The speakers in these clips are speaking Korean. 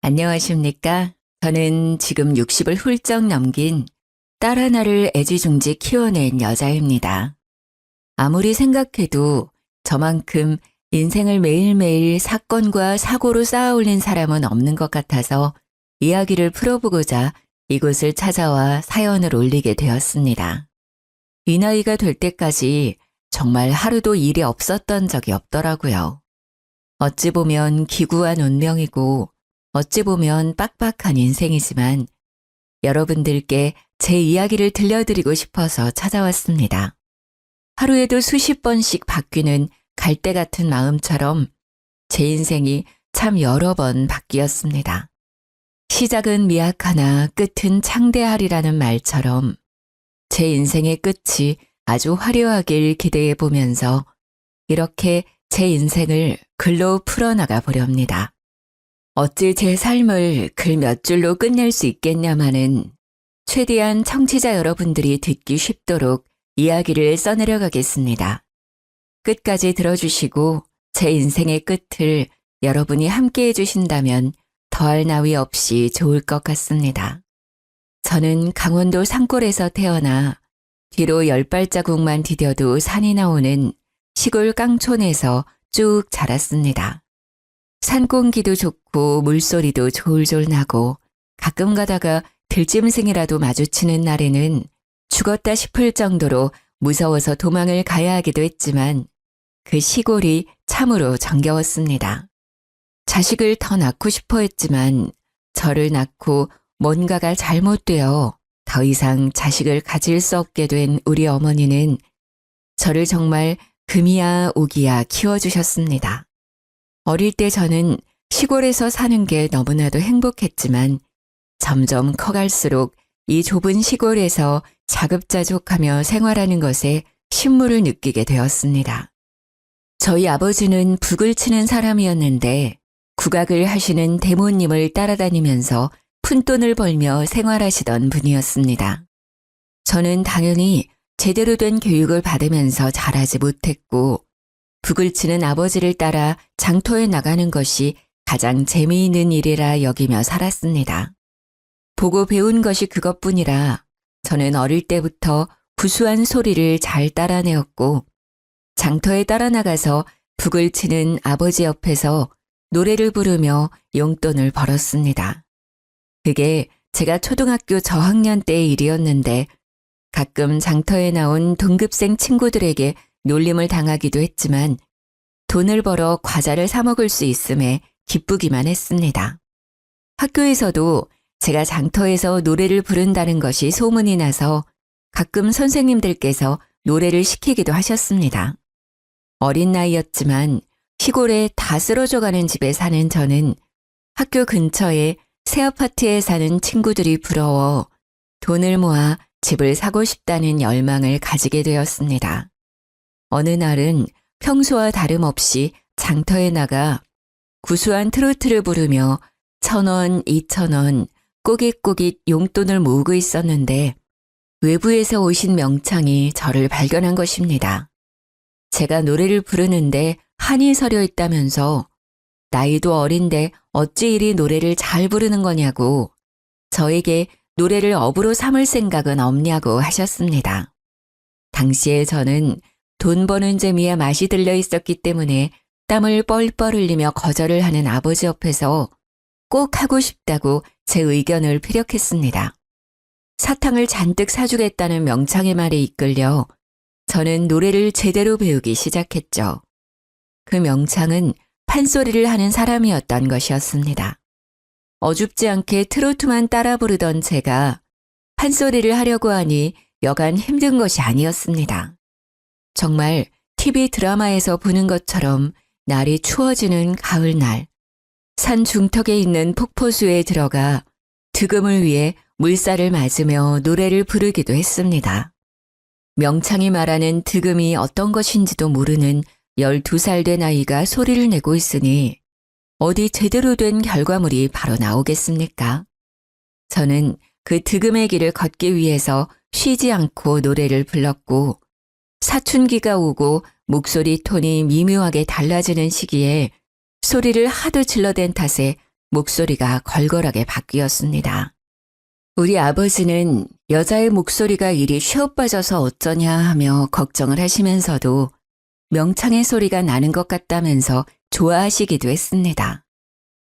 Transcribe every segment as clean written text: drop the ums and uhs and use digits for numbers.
안녕하십니까? 저는 지금 60을 훌쩍 넘긴 딸 하나를 애지중지 키워낸 여자입니다. 아무리 생각해도 저만큼 인생을 매일매일 사건과 사고로 쌓아올린 사람은 없는 것 같아서 이야기를 풀어보고자 이곳을 찾아와 사연을 올리게 되었습니다. 이 나이가 될 때까지 정말 하루도 일이 없었던 적이 없더라고요. 어찌 보면 기구한 운명이고 어찌 보면 빡빡한 인생이지만 여러분들께 제 이야기를 들려드리고 싶어서 찾아왔습니다. 하루에도 수십 번씩 바뀌는 갈대 같은 마음처럼 제 인생이 참 여러 번 바뀌었습니다. 시작은 미약하나 끝은 창대하리라는 말처럼 제 인생의 끝이 아주 화려하길 기대해 보면서 이렇게 제 인생을 글로 풀어나가 보렵니다. 어찌 제 삶을 글 몇 줄로 끝낼 수 있겠냐마는 최대한 청취자 여러분들이 듣기 쉽도록 이야기를 써내려가겠습니다. 끝까지 들어주시고 제 인생의 끝을 여러분이 함께 해주신다면 더할 나위 없이 좋을 것 같습니다. 저는 강원도 산골에서 태어나 뒤로 10발자국만 디뎌도 산이 나오는 시골 깡촌에서 쭉 자랐습니다. 산 공기도 좋고 물소리도 졸졸 나고 가끔 가다가 들짐승이라도 마주치는 날에는 죽었다 싶을 정도로 무서워서 도망을 가야 하기도 했지만 그 시골이 참으로 정겨웠습니다. 자식을 더 낳고 싶어 했지만 저를 낳고 뭔가가 잘못되어 더 이상 자식을 가질 수 없게 된 우리 어머니는 저를 정말 금이야 오기야 키워주셨습니다. 어릴 때 저는 시골에서 사는 게 너무나도 행복했지만 점점 커갈수록 이 좁은 시골에서 자급자족하며 생활하는 것에 신물을 느끼게 되었습니다. 저희 아버지는 북을 치는 사람이었는데 국악을 하시는 대모님을 따라다니면서 푼돈을 벌며 생활하시던 분이었습니다. 저는 당연히 제대로 된 교육을 받으면서 자라지 못했고 북을 치는 아버지를 따라 장터에 나가는 것이 가장 재미있는 일이라 여기며 살았습니다. 보고 배운 것이 그것뿐이라 저는 어릴 때부터 구수한 소리를 잘 따라내었고 장터에 따라 나가서 북을 치는 아버지 옆에서 노래를 부르며 용돈을 벌었습니다. 그게 제가 초등학교 저학년 때의 일이었는데 가끔 장터에 나온 동급생 친구들에게 놀림을 당하기도 했지만 돈을 벌어 과자를 사 먹을 수 있음에 기쁘기만 했습니다. 학교에서도 제가 장터에서 노래를 부른다는 것이 소문이 나서 가끔 선생님들께서 노래를 시키기도 하셨습니다. 어린 나이였지만 시골에 다 쓰러져가는 집에 사는 저는 학교 근처에 새 아파트에 사는 친구들이 부러워 돈을 모아 집을 사고 싶다는 열망을 가지게 되었습니다. 어느 날은 평소와 다름없이 장터에 나가 구수한 트로트를 부르며 1,000원, 2,000원 꼬깃꼬깃 용돈을 모으고 있었는데 외부에서 오신 명창이 저를 발견한 것입니다. 제가 노래를 부르는데 한이 서려 있다면서 나이도 어린데 어찌 이리 노래를 잘 부르는 거냐고 저에게 노래를 업으로 삼을 생각은 없냐고 하셨습니다. 당시에 저는 돈 버는 재미에 맛이 들려 있었기 때문에 땀을 뻘뻘 흘리며 거절을 하는 아버지 옆에서 꼭 하고 싶다고 제 의견을 피력했습니다. 사탕을 잔뜩 사주겠다는 명창의 말에 이끌려 저는 노래를 제대로 배우기 시작했죠. 그 명창은 판소리를 하는 사람이었던 것이었습니다. 어줍지 않게 트로트만 따라 부르던 제가 판소리를 하려고 하니 여간 힘든 것이 아니었습니다. 정말 TV 드라마에서 보는 것처럼 날이 추워지는 가을날, 산 중턱에 있는 폭포수에 들어가 득음을 위해 물살을 맞으며 노래를 부르기도 했습니다. 명창이 말하는 득음이 어떤 것인지도 모르는 12살 된 아이가 소리를 내고 있으니 어디 제대로 된 결과물이 바로 나오겠습니까? 저는 그 득음의 길을 걷기 위해서 쉬지 않고 노래를 불렀고 사춘기가 오고 목소리 톤이 미묘하게 달라지는 시기에 소리를 하도 질러댄 탓에 목소리가 걸걸하게 바뀌었습니다. 우리 아버지는 여자의 목소리가 이리 쉬어빠져서 어쩌냐 하며 걱정을 하시면서도 명창의 소리가 나는 것 같다면서 좋아하시기도 했습니다.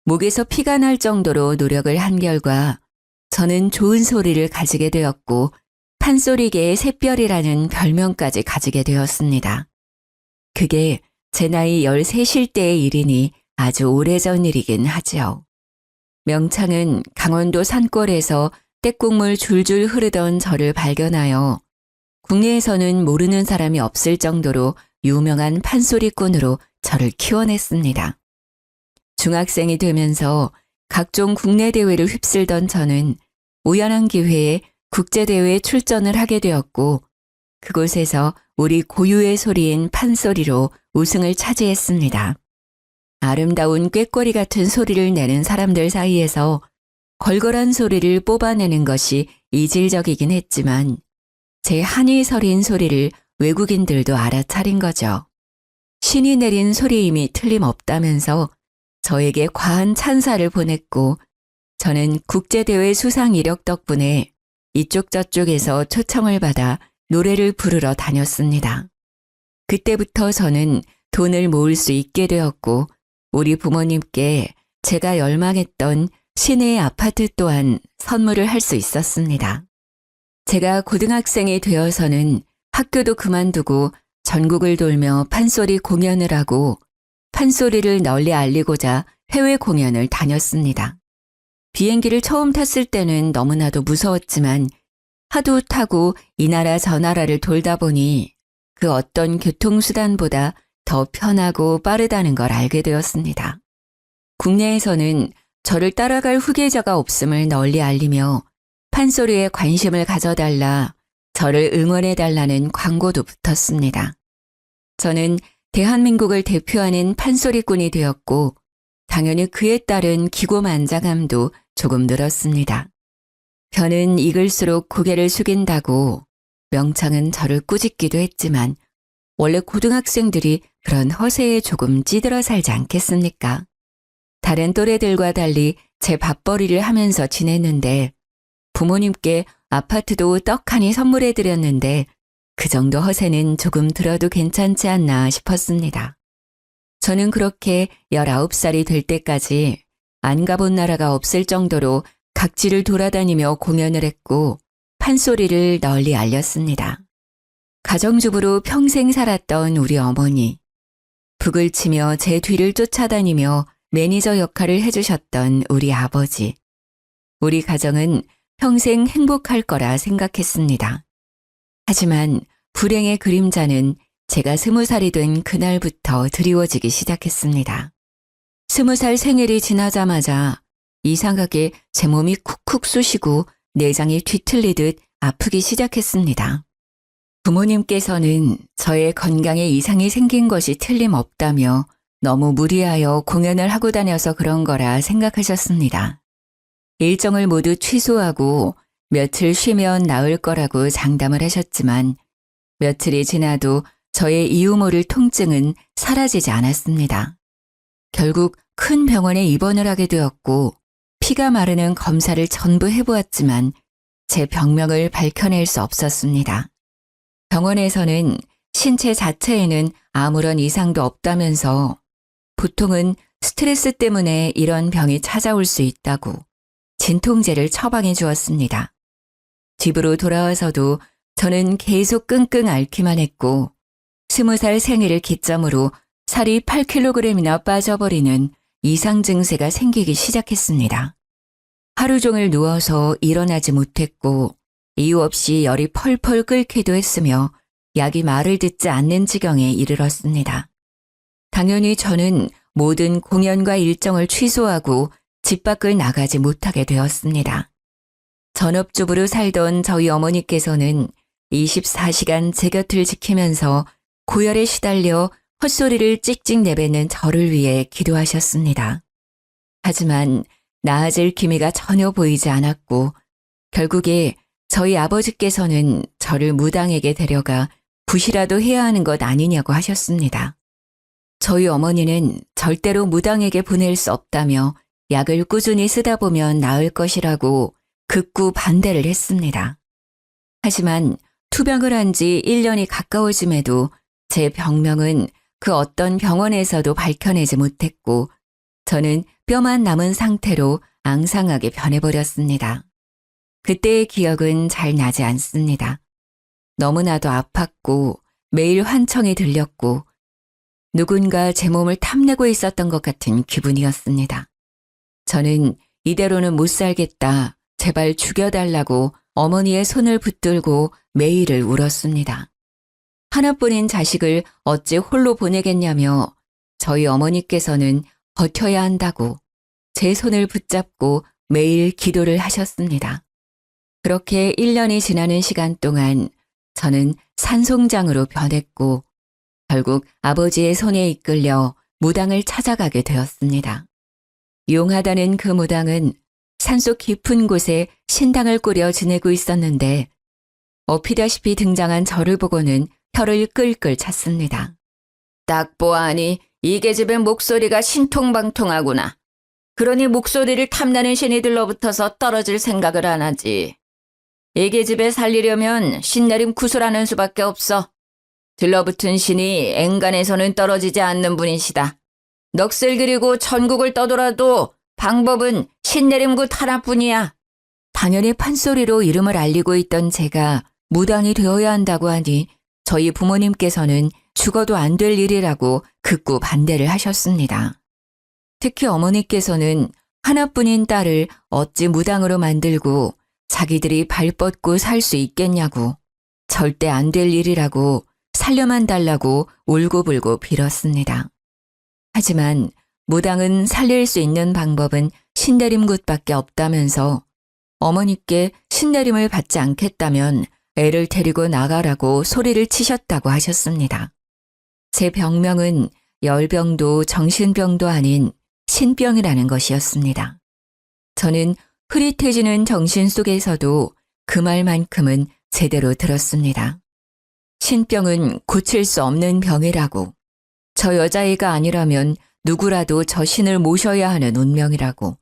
목에서 피가 날 정도로 노력을 한 결과 저는 좋은 소리를 가지게 되었고 판소리계의 샛별이라는 별명까지 가지게 되었습니다. 그게 제 나이 13일 때의 일이니 아주 오래전 일이긴 하죠. 명창은 강원도 산골에서 떼국물 줄줄 흐르던 저를 발견하여 국내에서는 모르는 사람이 없을 정도로 유명한 판소리꾼으로 저를 키워냈습니다. 중학생이 되면서 각종 국내 대회를 휩쓸던 저는 우연한 기회에 국제대회에 출전을 하게 되었고 그곳에서 우리 고유의 소리인 판소리로 우승을 차지했습니다. 아름다운 꾀꼬리 같은 소리를 내는 사람들 사이에서 걸걸한 소리를 뽑아내는 것이 이질적이긴 했지만 제 한이 서린 소리를 외국인들도 알아차린 거죠. 신이 내린 소리임이 틀림없다면서 저에게 과한 찬사를 보냈고 저는 국제대회 수상 이력 덕분에 이쪽 저쪽에서 초청을 받아 노래를 부르러 다녔습니다. 그때부터 저는 돈을 모을 수 있게 되었고 우리 부모님께 제가 열망했던 시내의 아파트 또한 선물을 할 수 있었습니다. 제가 고등학생이 되어서는 학교도 그만두고 전국을 돌며 판소리 공연을 하고 판소리를 널리 알리고자 해외 공연을 다녔습니다. 비행기를 처음 탔을 때는 너무나도 무서웠지만 하도 타고 이 나라 저 나라를 돌다 보니 그 어떤 교통수단보다 더 편하고 빠르다는 걸 알게 되었습니다. 국내에서는 저를 따라갈 후계자가 없음을 널리 알리며 판소리에 관심을 가져달라, 저를 응원해달라는 광고도 붙었습니다. 저는 대한민국을 대표하는 판소리꾼이 되었고 당연히 그에 따른 기고만장함도 조금 늘었습니다. 벼는 익을수록 고개를 숙인다고 명창은 저를 꾸짖기도 했지만 원래 고등학생들이 그런 허세에 조금 찌들어 살지 않겠습니까? 다른 또래들과 달리 제 밥벌이를 하면서 지냈는데 부모님께 아파트도 떡하니 선물해드렸는데 그 정도 허세는 조금 들어도 괜찮지 않나 싶었습니다. 저는 그렇게 19살이 될 때까지 안 가본 나라가 없을 정도로 각지를 돌아다니며 공연을 했고 판소리를 널리 알렸습니다. 가정주부로 평생 살았던 우리 어머니, 북을 치며 제 뒤를 쫓아다니며 매니저 역할을 해주셨던 우리 아버지, 우리 가정은 평생 행복할 거라 생각했습니다. 하지만 불행의 그림자는 제가 20살이 된 그날부터 드리워지기 시작했습니다. 20살 생일이 지나자마자 이상하게 제 몸이 쿡쿡 쑤시고 내장이 뒤틀리듯 아프기 시작했습니다. 부모님께서는 저의 건강에 이상이 생긴 것이 틀림없다며 너무 무리하여 공연을 하고 다녀서 그런 거라 생각하셨습니다. 일정을 모두 취소하고 며칠 쉬면 나을 거라고 장담을 하셨지만 며칠이 지나도 저의 이유 모를 통증은 사라지지 않았습니다. 결국 큰 병원에 입원을 하게 되었고 피가 마르는 검사를 전부 해보았지만 제 병명을 밝혀낼 수 없었습니다. 병원에서는 신체 자체에는 아무런 이상도 없다면서 보통은 스트레스 때문에 이런 병이 찾아올 수 있다고 진통제를 처방해 주었습니다. 집으로 돌아와서도 저는 계속 끙끙 앓기만 했고 20살 생일을 기점으로 살이 8kg이나 빠져버리는 이상 증세가 생기기 시작했습니다. 하루 종일 누워서 일어나지 못했고 이유 없이 열이 펄펄 끓기도 했으며 약이 말을 듣지 않는 지경에 이르렀습니다. 당연히 저는 모든 공연과 일정을 취소하고 집 밖을 나가지 못하게 되었습니다. 전업주부로 살던 저희 어머니께서는 24시간 제 곁을 지키면서 고열에 시달려 헛소리를 찍찍 내뱉는 저를 위해 기도하셨습니다. 하지만 나아질 기미가 전혀 보이지 않았고 결국에 저희 아버지께서는 저를 무당에게 데려가 굿이라도 해야 하는 것 아니냐고 하셨습니다. 저희 어머니는 절대로 무당에게 보낼 수 없다며 약을 꾸준히 쓰다 보면 나을 것이라고 극구 반대를 했습니다. 하지만 투병을 한 지 1년이 가까워짐에도 제 병명은 그 어떤 병원에서도 밝혀내지 못했고 저는 뼈만 남은 상태로 앙상하게 변해버렸습니다. 그때의 기억은 잘 나지 않습니다. 너무나도 아팠고 매일 환청이 들렸고 누군가 제 몸을 탐내고 있었던 것 같은 기분이었습니다. 저는 이대로는 못 살겠다, 제발 죽여달라고 어머니의 손을 붙들고 매일을 울었습니다. 하나뿐인 자식을 어찌 홀로 보내겠냐며 저희 어머니께서는 버텨야 한다고 제 손을 붙잡고 매일 기도를 하셨습니다. 그렇게 1년이 지나는 시간 동안 저는 산송장으로 변했고 결국 아버지의 손에 이끌려 무당을 찾아가게 되었습니다. 용하다는 그 무당은 산속 깊은 곳에 신당을 꾸려 지내고 있었는데 업히다시피 등장한 저를 보고는 혀를 끌끌 찼습니다. 딱 보아하니 이 계집의 목소리가 신통방통하구나. 그러니 목소리를 탐나는 신이들로부터서 떨어질 생각을 안 하지. 이 계집에 살리려면 신내림 구슬하는 수밖에 없어. 들러붙은 신이 앵간에서는 떨어지지 않는 분이시다. 넋을 그리고 천국을 떠돌아도 방법은 신내림굿 하나뿐이야. 당연히 판소리로 이름을 알리고 있던 제가 무당이 되어야 한다고 하니 저희 부모님께서는 죽어도 안 될 일이라고 극구 반대를 하셨습니다. 특히 어머니께서는 하나뿐인 딸을 어찌 무당으로 만들고 자기들이 발 뻗고 살 수 있겠냐고 절대 안 될 일이라고 살려만 달라고 울고불고 빌었습니다. 하지만 무당은 살릴 수 있는 방법은 신내림굿밖에 없다면서 어머니께 신내림을 받지 않겠다면 애를 데리고 나가라고 소리를 치셨다고 하셨습니다. 제 병명은 열병도 정신병도 아닌 신병이라는 것이었습니다. 저는 흐릿해지는 정신 속에서도 그 말만큼은 제대로 들었습니다. 신병은 고칠 수 없는 병이라고, 저 여자애가 아니라면 누구라도 저 신을 모셔야 하는 운명이라고,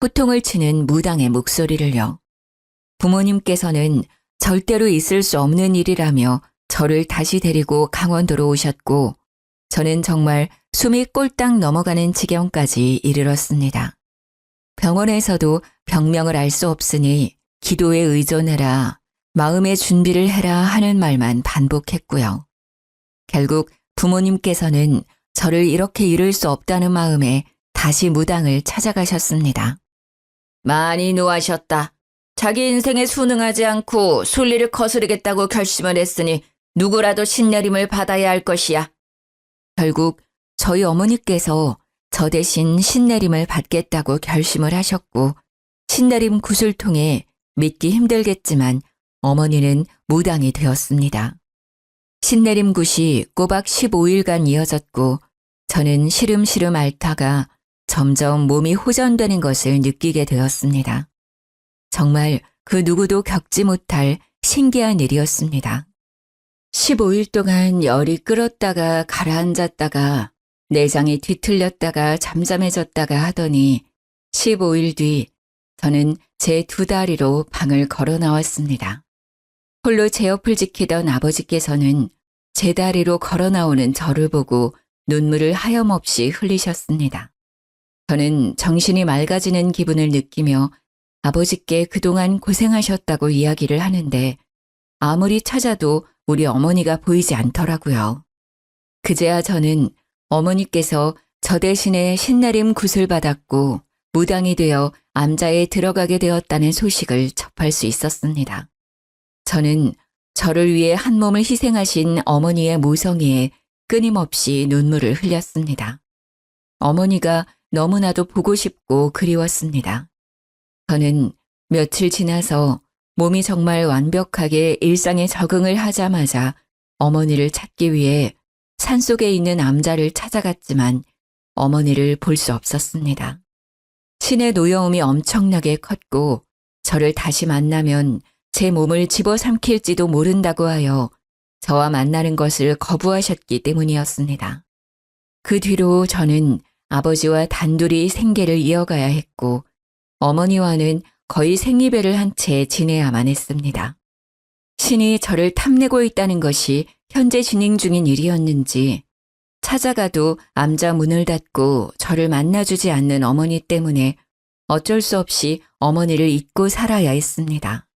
호통을 치는 무당의 목소리를요. 부모님께서는 절대로 있을 수 없는 일이라며 저를 다시 데리고 강원도로 오셨고 저는 정말 숨이 꼴딱 넘어가는 지경까지 이르렀습니다. 병원에서도 병명을 알 수 없으니 기도에 의존해라, 마음의 준비를 해라 하는 말만 반복했고요. 결국 부모님께서는 저를 이렇게 잃을 수 없다는 마음에 다시 무당을 찾아가셨습니다. 많이 노하셨다. 자기 인생에 순응하지 않고 순리를 거스르겠다고 결심을 했으니 누구라도 신내림을 받아야 할 것이야. 결국 저희 어머니께서 저 대신 신내림을 받겠다고 결심을 하셨고 신내림 굿을 통해 믿기 힘들겠지만 어머니는 무당이 되었습니다. 신내림 굿이 꼬박 15일간 이어졌고 저는 시름시름 앓다가 점점 몸이 호전되는 것을 느끼게 되었습니다. 정말 그 누구도 겪지 못할 신기한 일이었습니다. 15일 동안 열이 끓었다가 가라앉았다가 내장이 뒤틀렸다가 잠잠해졌다가 하더니 15일 뒤 저는 제 두 다리로 방을 걸어 나왔습니다. 홀로 제 옆을 지키던 아버지께서는 제 다리로 걸어 나오는 저를 보고 눈물을 하염없이 흘리셨습니다. 저는 정신이 맑아지는 기분을 느끼며 아버지께 그동안 고생하셨다고 이야기를 하는데 아무리 찾아도 우리 어머니가 보이지 않더라고요. 그제야 저는 어머니께서 저 대신에 신내림 굿을 받았고 무당이 되어 암자에 들어가게 되었다는 소식을 접할 수 있었습니다. 저는 저를 위해 한 몸을 희생하신 어머니의 모성애에 끊임없이 눈물을 흘렸습니다. 어머니가 너무나도 보고 싶고 그리웠습니다. 저는 며칠 지나서 몸이 정말 완벽하게 일상에 적응을 하자마자 어머니를 찾기 위해 산속에 있는 암자를 찾아갔지만 어머니를 볼 수 없었습니다. 신의 노여움이 엄청나게 컸고 저를 다시 만나면 제 몸을 집어삼킬지도 모른다고 하여 저와 만나는 것을 거부하셨기 때문이었습니다. 그 뒤로 저는 아버지와 단둘이 생계를 이어가야 했고 어머니와는 거의 생리배를 한 채 지내야만 했습니다. 신이 저를 탐내고 있다는 것이 현재 진행 중인 일이었는지 찾아가도 암자 문을 닫고 저를 만나주지 않는 어머니 때문에 어쩔 수 없이 어머니를 잊고 살아야 했습니다.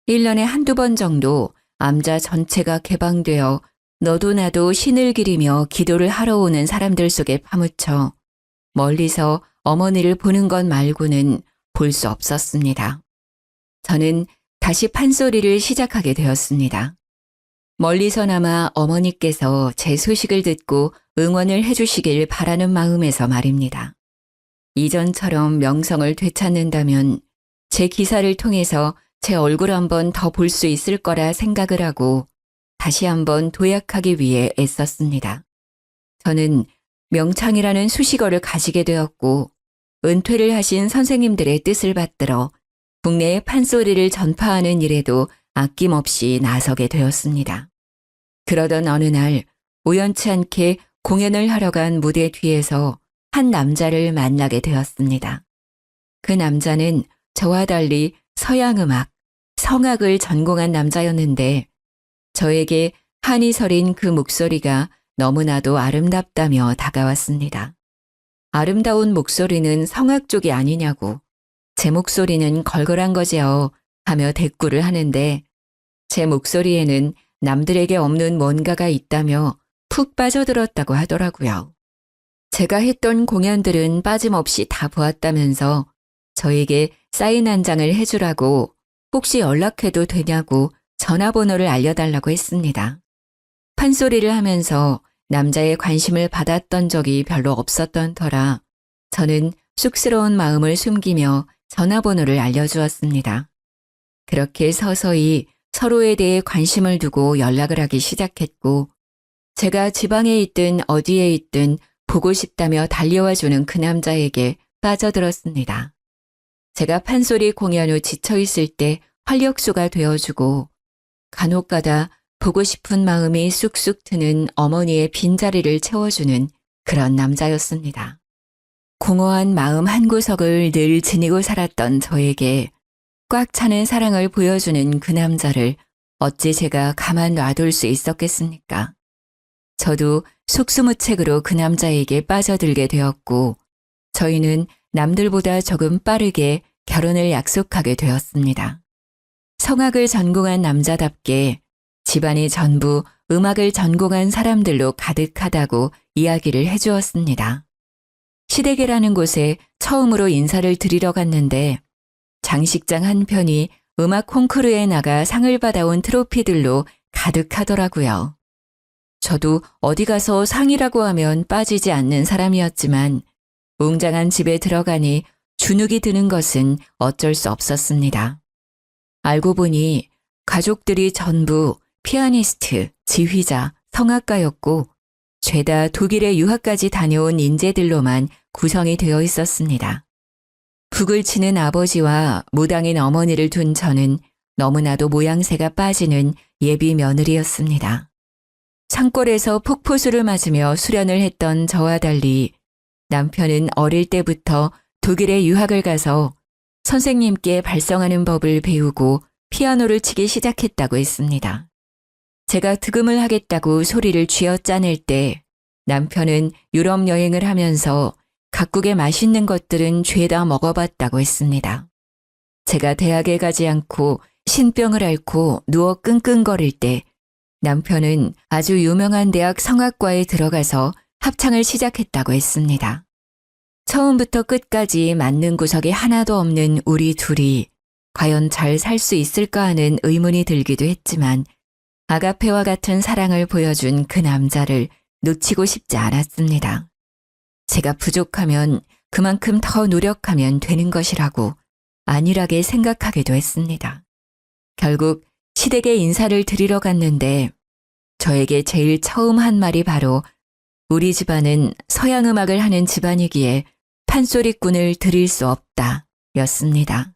1년에 한두 번 정도 암자 전체가 개방되어 너도 나도 신을 기리며 기도를 하러 오는 사람들 속에 파묻혀 멀리서 어머니를 보는 것 말고는 볼 수 없었습니다. 저는 다시 판소리를 시작하게 되었습니다. 멀리서나마 어머니께서 제 소식을 듣고 응원을 해주시길 바라는 마음에서 말입니다. 이전처럼 명성을 되찾는다면 제 기사를 통해서 제 얼굴 한번 더 볼 수 있을 거라 생각을 하고 다시 한번 도약하기 위해 애썼습니다. 저는 명창이라는 수식어를 가지게 되었고 은퇴를 하신 선생님들의 뜻을 받들어 국내의 판소리를 전파하는 일에도 아낌없이 나서게 되었습니다. 그러던 어느 날 우연치 않게 공연을 하러 간 무대 뒤에서 한 남자를 만나게 되었습니다. 그 남자는 저와 달리 서양음악, 성악을 전공한 남자였는데 저에게 한이 서린 그 목소리가 너무나도 아름답다며 다가왔습니다. 아름다운 목소리는 성악 쪽이 아니냐고, 제 목소리는 걸걸한 거지요 하며 대꾸를 하는데 제 목소리에는 남들에게 없는 뭔가가 있다며 푹 빠져들었다고 하더라고요. 제가 했던 공연들은 빠짐없이 다 보았다면서 저에게 사인 한 장을 해주라고 혹시 연락해도 되냐고 전화번호를 알려달라고 했습니다. 판소리를 하면서 남자의 관심을 받았던 적이 별로 없었던 터라 저는 쑥스러운 마음을 숨기며 전화번호를 알려주었습니다. 그렇게 서서히 서로에 대해 관심을 두고 연락을 하기 시작했고 제가 지방에 있든 어디에 있든 보고 싶다며 달려와주는 그 남자에게 빠져들었습니다. 제가 판소리 공연 후 지쳐있을 때 활력소가 되어주고 간혹가다 보고 싶은 마음이 쑥쑥 트는 어머니의 빈자리를 채워주는 그런 남자였습니다. 공허한 마음 한구석을 늘 지니고 살았던 저에게 꽉 차는 사랑을 보여주는 그 남자를 어찌 제가 가만 놔둘 수 있었겠습니까? 저도 속수무책으로 그 남자에게 빠져들게 되었고 저희는 남들보다 조금 빠르게 결혼을 약속하게 되었습니다. 성악을 전공한 남자답게 집안이 전부 음악을 전공한 사람들로 가득하다고 이야기를 해주었습니다. 시댁이라는 곳에 처음으로 인사를 드리러 갔는데 장식장 한편이 음악 콩쿠르에 나가 상을 받아온 트로피들로 가득하더라고요. 저도 어디 가서 상이라고 하면 빠지지 않는 사람이었지만 웅장한 집에 들어가니 주눅이 드는 것은 어쩔 수 없었습니다. 알고 보니 가족들이 전부 피아니스트, 지휘자, 성악가였고 죄다 독일에 유학까지 다녀온 인재들로만 구성이 되어 있었습니다. 북을 치는 아버지와 무당인 어머니를 둔 저는 너무나도 모양새가 빠지는 예비 며느리였습니다. 산골에서 폭포수를 맞으며 수련을 했던 저와 달리 남편은 어릴 때부터 독일에 유학을 가서 선생님께 발성하는 법을 배우고 피아노를 치기 시작했다고 했습니다. 제가 득음을 하겠다고 소리를 쥐어짜낼 때 남편은 유럽 여행을 하면서 각국의 맛있는 것들은 죄다 먹어봤다고 했습니다. 제가 대학에 가지 않고 신병을 앓고 누워 끙끙거릴 때 남편은 아주 유명한 대학 성악과에 들어가서 합창을 시작했다고 했습니다. 처음부터 끝까지 맞는 구석이 하나도 없는 우리 둘이 과연 잘 살 수 있을까 하는 의문이 들기도 했지만 아가페와 같은 사랑을 보여준 그 남자를 놓치고 싶지 않았습니다. 제가 부족하면 그만큼 더 노력하면 되는 것이라고 안일하게 생각하기도 했습니다. 결국 시댁에 인사를 드리러 갔는데 저에게 제일 처음 한 말이 바로 우리 집안은 서양음악을 하는 집안이기에 판소리꾼을 드릴 수 없다 였습니다.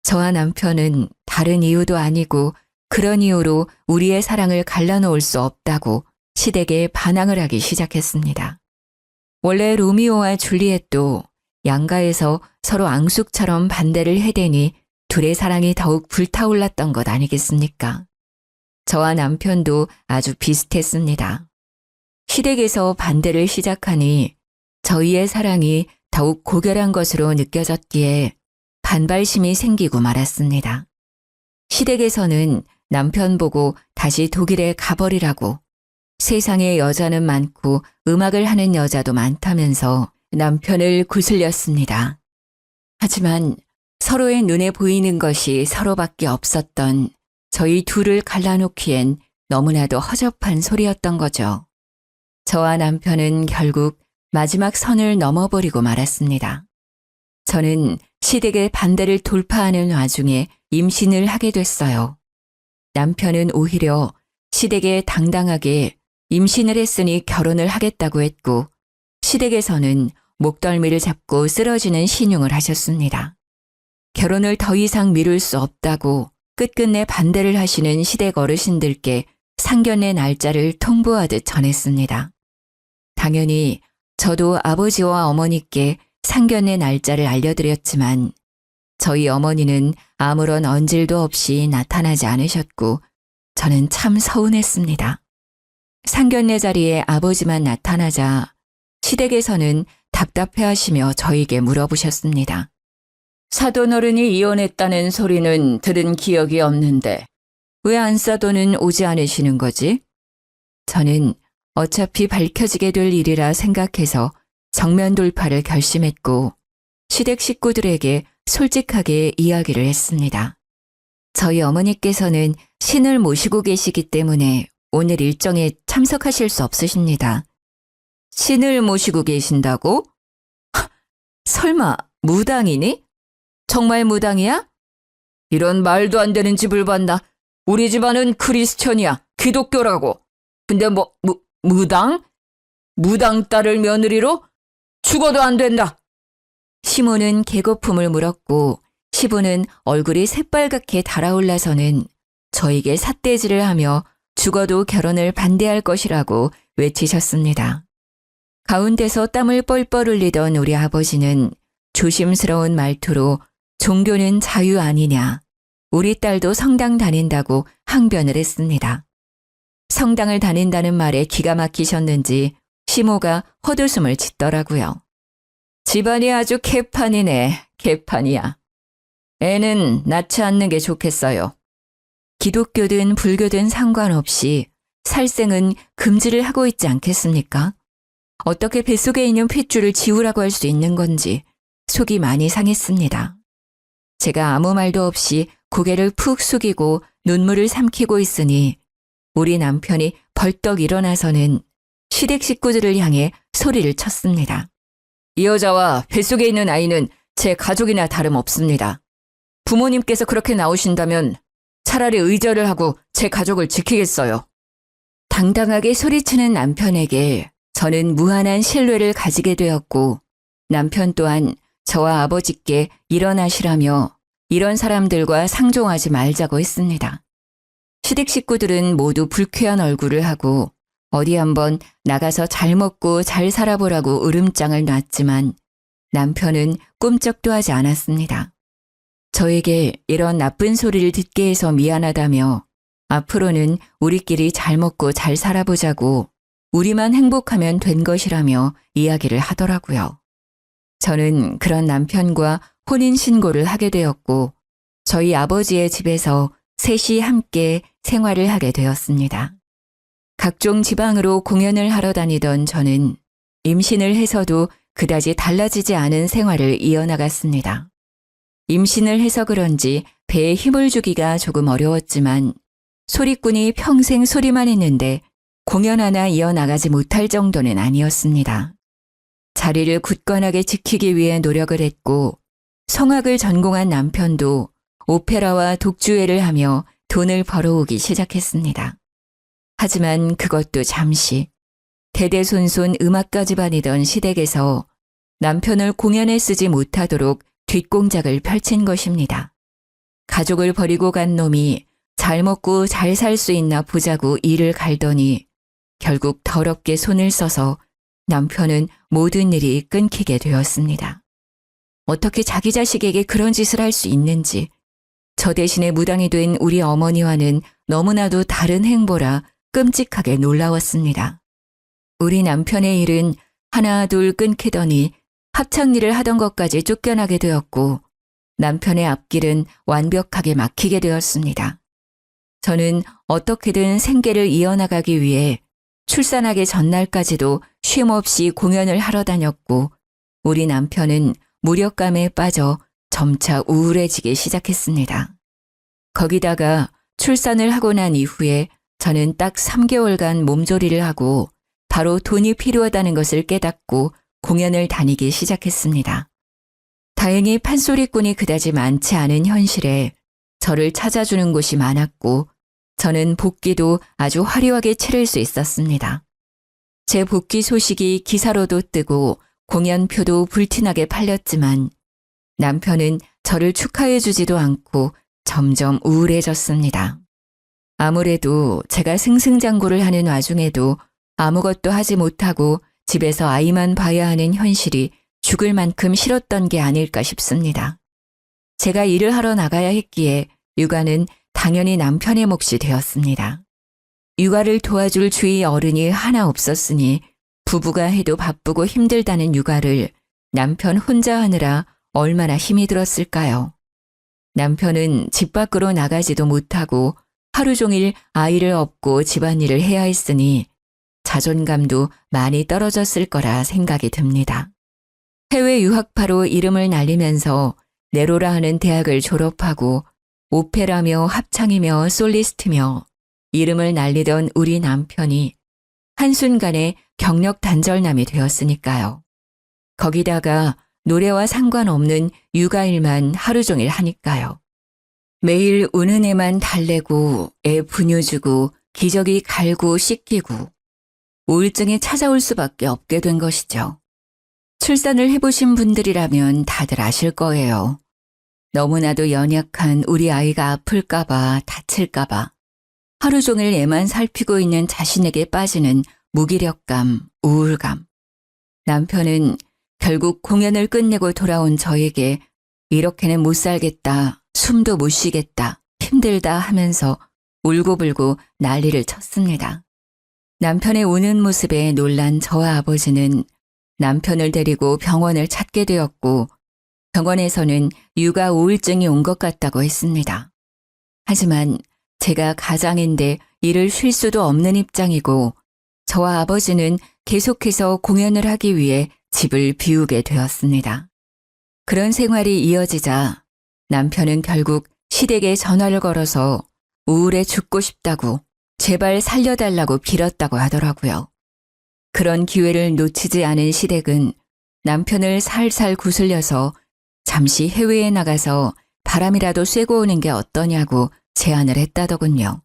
저와 남편은 다른 이유도 아니고 그런 이유로 우리의 사랑을 갈라놓을 수 없다고 시댁에 반항을 하기 시작했습니다. 원래 로미오와 줄리엣도 양가에서 서로 앙숙처럼 반대를 해대니 둘의 사랑이 더욱 불타올랐던 것 아니겠습니까? 저와 남편도 아주 비슷했습니다. 시댁에서 반대를 시작하니 저희의 사랑이 더욱 고결한 것으로 느껴졌기에 반발심이 생기고 말았습니다. 시댁에서는 남편 보고 다시 독일에 가버리라고, 세상에 여자는 많고 음악을 하는 여자도 많다면서 남편을 구슬렸습니다. 하지만 서로의 눈에 보이는 것이 서로밖에 없었던 저희 둘을 갈라놓기엔 너무나도 허접한 소리였던 거죠. 저와 남편은 결국 마지막 선을 넘어버리고 말았습니다. 저는 시댁의 반대를 돌파하는 와중에 임신을 하게 됐어요. 남편은 오히려 시댁에 당당하게 임신을 했으니 결혼을 하겠다고 했고, 시댁에서는 목덜미를 잡고 쓰러지는 신용을 하셨습니다. 결혼을 더 이상 미룰 수 없다고 끝끝내 반대를 하시는 시댁 어르신들께 상견례 날짜를 통보하듯 전했습니다. 당연히 저도 아버지와 어머니께 상견례 날짜를 알려드렸지만 저희 어머니는 아무런 언질도 없이 나타나지 않으셨고 저는 참 서운했습니다. 상견례 자리에 아버지만 나타나자 시댁에서는 답답해하시며 저에게 물어보셨습니다. 사돈어른이 이혼했다는 소리는 들은 기억이 없는데 왜 안사돈은 오지 않으시는 거지? 저는 어차피 밝혀지게 될 일이라 생각해서 정면 돌파를 결심했고 시댁 식구들에게 솔직하게 이야기를 했습니다. 저희 어머니께서는 신을 모시고 계시기 때문에 오늘 일정에 참석하실 수 없으십니다. 신을 모시고 계신다고? 설마 무당이니? 정말 무당이야? 이런 말도 안 되는 집을 봤나? 우리 집안은 크리스천이야. 기독교라고. 근데 무당? 무당 딸을 며느리로? 죽어도 안 된다. 시모는 개거품을 물었고 시부는 얼굴이 새빨갛게 달아올라서는 저에게 삿대질을 하며 죽어도 결혼을 반대할 것이라고 외치셨습니다. 가운데서 땀을 뻘뻘 흘리던 우리 아버지는 조심스러운 말투로 종교는 자유 아니냐, 우리 딸도 성당 다닌다고 항변을 했습니다. 성당을 다닌다는 말에 기가 막히셨는지 시모가 헛웃음을 짓더라고요. 집안이 아주 개판이네, 개판이야. 애는 낳지 않는 게 좋겠어요. 기독교든 불교든 상관없이 살생은 금지를 하고 있지 않겠습니까? 어떻게 뱃속에 있는 핏줄을 지우라고 할 수 있는 건지 속이 많이 상했습니다. 제가 아무 말도 없이 고개를 푹 숙이고 눈물을 삼키고 있으니 우리 남편이 벌떡 일어나서는 시댁 식구들을 향해 소리를 쳤습니다. 이 여자와 뱃속에 있는 아이는 제 가족이나 다름없습니다. 부모님께서 그렇게 나오신다면 차라리 의절을 하고 제 가족을 지키겠어요. 당당하게 소리치는 남편에게 저는 무한한 신뢰를 가지게 되었고 남편 또한 저와 아버지께 일어나시라며 이런 사람들과 상종하지 말자고 했습니다. 시댁 식구들은 모두 불쾌한 얼굴을 하고 어디 한번 나가서 잘 먹고 잘 살아보라고 으름장을 놨지만 남편은 꿈쩍도 하지 않았습니다. 저에게 이런 나쁜 소리를 듣게 해서 미안하다며 앞으로는 우리끼리 잘 먹고 잘 살아보자고 우리만 행복하면 된 것이라며 이야기를 하더라고요. 저는 그런 남편과 혼인신고를 하게 되었고 저희 아버지의 집에서 셋이 함께 생활을 하게 되었습니다. 각종 지방으로 공연을 하러 다니던 저는 임신을 해서도 그다지 달라지지 않은 생활을 이어나갔습니다. 임신을 해서 그런지 배에 힘을 주기가 조금 어려웠지만 소리꾼이 평생 소리만 했는데 공연 하나 이어나가지 못할 정도는 아니었습니다. 자리를 굳건하게 지키기 위해 노력을 했고 성악을 전공한 남편도 오페라와 독주회를 하며 돈을 벌어오기 시작했습니다. 하지만 그것도 잠시 대대손손 음악가 집안이던 시댁에서 남편을 공연에 쓰지 못하도록 뒷공작을 펼친 것입니다. 가족을 버리고 간 놈이 잘 먹고 잘 살 수 있나 보자고 일을 갈더니 결국 더럽게 손을 써서 남편은 모든 일이 끊기게 되었습니다. 어떻게 자기 자식에게 그런 짓을 할 수 있는지, 저 대신에 무당이 된 우리 어머니와는 너무나도 다른 행보라 끔찍하게 놀라웠습니다. 우리 남편의 일은 하나 둘 끊기더니 합창일을 하던 것까지 쫓겨나게 되었고 남편의 앞길은 완벽하게 막히게 되었습니다. 저는 어떻게든 생계를 이어나가기 위해 출산하기 전날까지도 쉼없이 공연을 하러 다녔고 우리 남편은 무력감에 빠져 점차 우울해지기 시작했습니다. 거기다가 출산을 하고 난 이후에 저는 딱 3개월간 몸조리를 하고 바로 돈이 필요하다는 것을 깨닫고 공연을 다니기 시작했습니다. 다행히 판소리꾼이 그다지 많지 않은 현실에 저를 찾아주는 곳이 많았고 저는 복귀도 아주 화려하게 치를 수 있었습니다. 제 복귀 소식이 기사로도 뜨고 공연표도 불티나게 팔렸지만 남편은 저를 축하해 주지도 않고 점점 우울해졌습니다. 아무래도 제가 승승장구를 하는 와중에도 아무것도 하지 못하고 집에서 아이만 봐야 하는 현실이 죽을 만큼 싫었던 게 아닐까 싶습니다. 제가 일을 하러 나가야 했기에 육아는 당연히 남편의 몫이 되었습니다. 육아를 도와줄 주위 어른이 하나 없었으니 부부가 해도 바쁘고 힘들다는 육아를 남편 혼자 하느라 얼마나 힘이 들었을까요? 남편은 집 밖으로 나가지도 못하고 하루 종일 아이를 업고 집안일을 해야 했으니 자존감도 많이 떨어졌을 거라 생각이 듭니다. 해외 유학파로 이름을 날리면서 네로라 하는 대학을 졸업하고 오페라며 합창이며 솔리스트며 이름을 날리던 우리 남편이 한순간에 경력 단절남이 되었으니까요. 거기다가 노래와 상관없는 육아일만 하루 종일 하니까요. 매일 우는 애만 달래고 애 분유주고 기저귀 갈고 씻기고 우울증이 찾아올 수밖에 없게 된 것이죠. 출산을 해보신 분들이라면 다들 아실 거예요. 너무나도 연약한 우리 아이가 아플까봐 다칠까봐 하루 종일 애만 살피고 있는 자신에게 빠지는 무기력감, 우울감. 남편은 결국 공연을 끝내고 돌아온 저에게 이렇게는 못 살겠다, 숨도 못 쉬겠다, 힘들다 하면서 울고불고 난리를 쳤습니다. 남편의 우는 모습에 놀란 저와 아버지는 남편을 데리고 병원을 찾게 되었고 병원에서는 육아 우울증이 온 것 같다고 했습니다. 하지만 제가 가장인데 일을 쉴 수도 없는 입장이고 저와 아버지는 계속해서 공연을 하기 위해 집을 비우게 되었습니다. 그런 생활이 이어지자 남편은 결국 시댁에 전화를 걸어서 우울해 죽고 싶다고 제발 살려달라고 빌었다고 하더라고요. 그런 기회를 놓치지 않은 시댁은 남편을 살살 구슬려서 잠시 해외에 나가서 바람이라도 쐬고 오는 게 어떠냐고 제안을 했다더군요.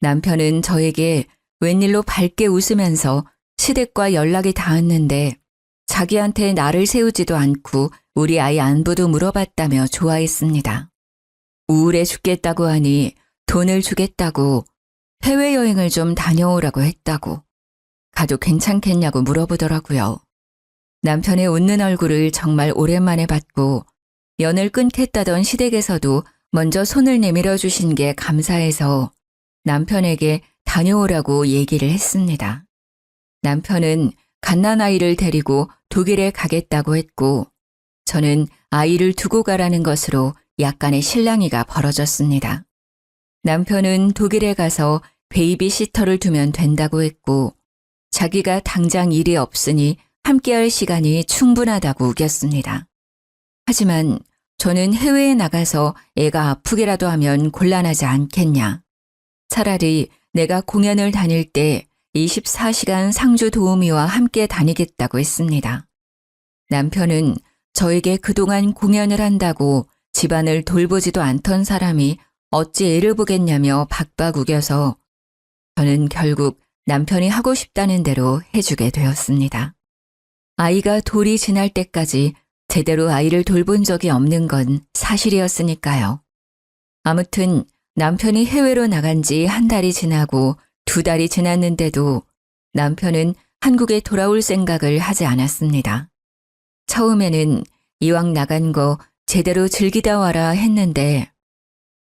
남편은 저에게 웬일로 밝게 웃으면서 시댁과 연락이 닿았는데 자기한테 나를 세우지도 않고 우리 아이 안부도 물어봤다며 좋아했습니다. 우울해 죽겠다고 하니 돈을 주겠다고 해외여행을 좀 다녀오라고 했다고 가도 괜찮겠냐고 물어보더라고요. 남편의 웃는 얼굴을 정말 오랜만에 봤고 연을 끊겠다던 시댁에서도 먼저 손을 내밀어 주신 게 감사해서 남편에게 다녀오라고 얘기를 했습니다. 남편은 갓난아이를 데리고 독일에 가겠다고 했고 저는 아이를 두고 가라는 것으로 약간의 실랑이가 벌어졌습니다. 남편은 독일에 가서 베이비시터를 두면 된다고 했고 자기가 당장 일이 없으니 함께할 시간이 충분하다고 우겼습니다. 하지만 저는 해외에 나가서 애가 아프기라도 하면 곤란하지 않겠냐. 차라리 내가 공연을 다닐 때 24시간 상주 도우미와 함께 다니겠다고 했습니다. 남편은 저에게 그동안 공연을 한다고 집안을 돌보지도 않던 사람이 어찌 애를 보겠냐며 박박 우겨서 저는 결국 남편이 하고 싶다는 대로 해주게 되었습니다. 아이가 돌이 지날 때까지 제대로 아이를 돌본 적이 없는 건 사실이었으니까요. 아무튼 남편이 해외로 나간 지 한 달이 지나고 2달이 지났는데도 남편은 한국에 돌아올 생각을 하지 않았습니다. 처음에는 이왕 나간 거 제대로 즐기다 와라 했는데